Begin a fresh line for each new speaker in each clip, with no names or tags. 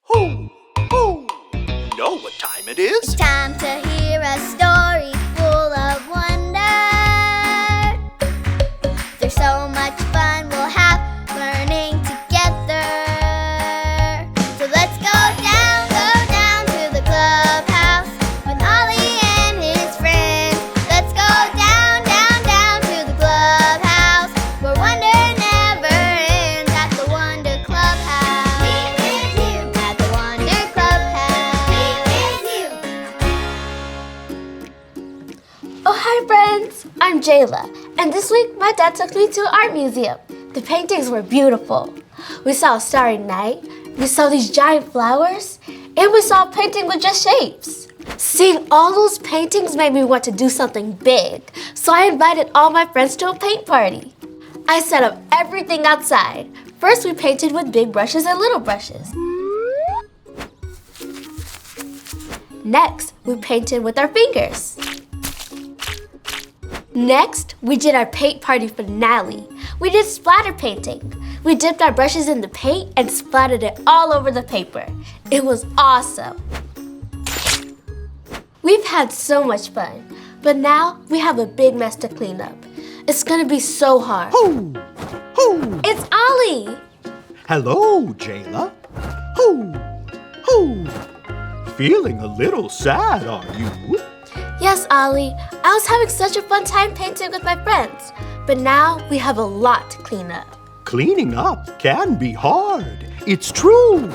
Ho, ho! You know what time it is?
It's time to hear a story full of wonder. There's so much fun we'll have learning together. So let's go down to the clubhouse with Ollie and his friends. Let's go down to the clubhouse where wonder never ends at the Wonder Clubhouse. Meet with you at the Wonder Clubhouse. Meet with you.
Oh, hi friends! I'm Jayla, and this week my dad took me to an art museum. The paintings were beautiful. We saw a starry night, we saw these giant flowers, and we saw a painting with just shapes. Seeing all those paintings made me want to do something big, so I invited all my friends to a paint party. I set up everything outside. First we painted with big brushes and little brushes. Next, we painted with our fingers. Next, we did our paint party finale. We did splatter painting. We dipped our brushes in the paint and splattered it all over the paper. It was awesome. We've had so much fun, but now we have a big mess to clean up. It's gonna be so hard.
Ho, ho!
It's Ollie!
Hello, Jayla. Ho, ho! Feeling a little sad, are you?
Yes, Ollie, I was having such a fun time painting with my friends, but now we have a lot to clean up.
Cleaning up can be hard, it's true.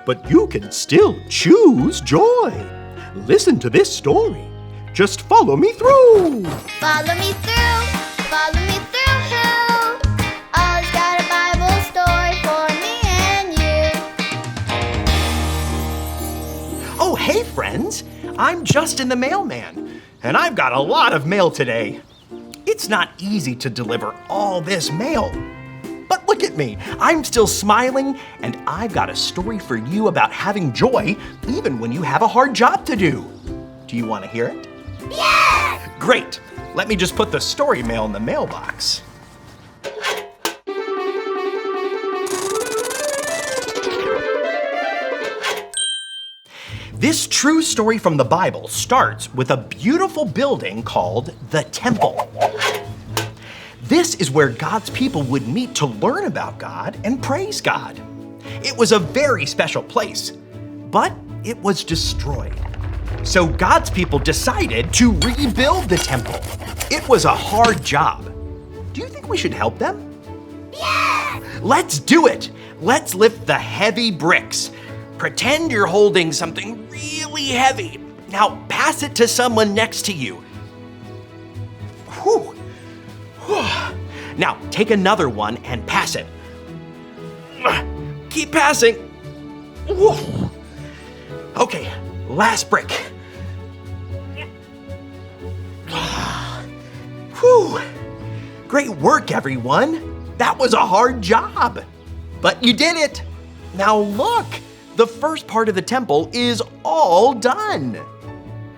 But you can still choose joy. Listen to this story. Just follow me through.
Follow me through, follow me through. Ollie's got a Bible story for me and you.
Oh, hey, friends. I'm Justin the mailman, and I've got a lot of mail today. It's not easy to deliver all this mail. But look at me. I'm still smiling, and I've got a story for you about having joy even when you have a hard job to do. Do you want to hear it?
Yes!
Great. Let me just put the story mail in the mailbox. This true story from the Bible starts with a beautiful building called the Temple. This is where God's people would meet to learn about God and praise God. It was a very special place, but it was destroyed. So God's people decided to rebuild the temple. It was a hard job. Do you think we should help them?
Yes!
Let's do it. Let's lift the heavy bricks. Pretend you're holding something really heavy. Now pass it to someone next to you. Whew. Whew. Now take another one and pass it. Keep passing. Whew. Okay, last brick. Whew. Great work, everyone. That was a hard job, but you did it. Now look. The first part of the temple is all done.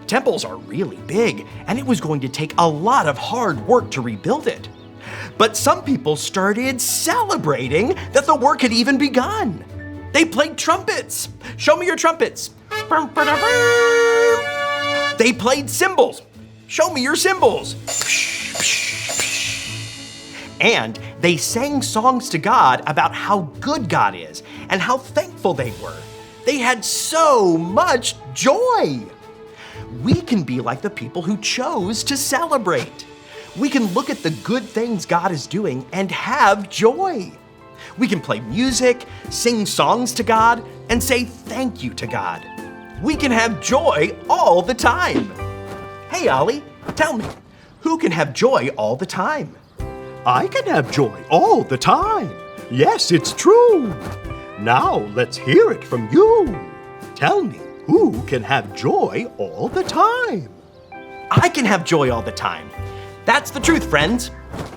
Temples are really big, and it was going to take a lot of hard work to rebuild it. But some people started celebrating that the work had even begun. They played trumpets. Show me your trumpets. They played cymbals. Show me your cymbals. And they sang songs to God about how good God is and how thankful they were. They had so much joy. We can be like the people who chose to celebrate. We can look at the good things God is doing and have joy. We can play music, sing songs to God, and say thank you to God. We can have joy all the time. Hey, Ollie, tell me, who can have joy all the time?
I can have joy all the time. Yes, it's true. Now let's hear it from you. Tell me, who can have joy all the time?
I can have joy all the time. That's the truth, friends.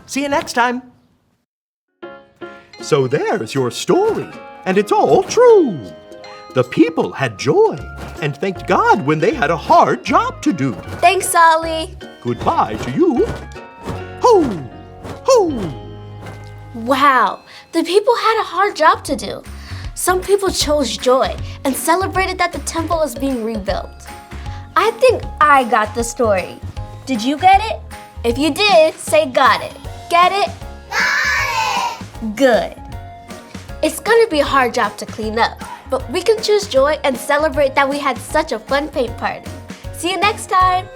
See you next time.
So there's your story, and it's all true. The people had joy and thanked God when they had a hard job to do.
Thanks, Ollie!
Goodbye to you. Ho! Ho!
Wow, the people had a hard job to do. Some people chose joy and celebrated that the temple was being rebuilt. I think I got the story. Did you get it? If you did, say got it. Get it?
Got it!
Good. It's gonna be a hard job to clean up, but we can choose joy and celebrate that we had such a fun paint party. See you next time!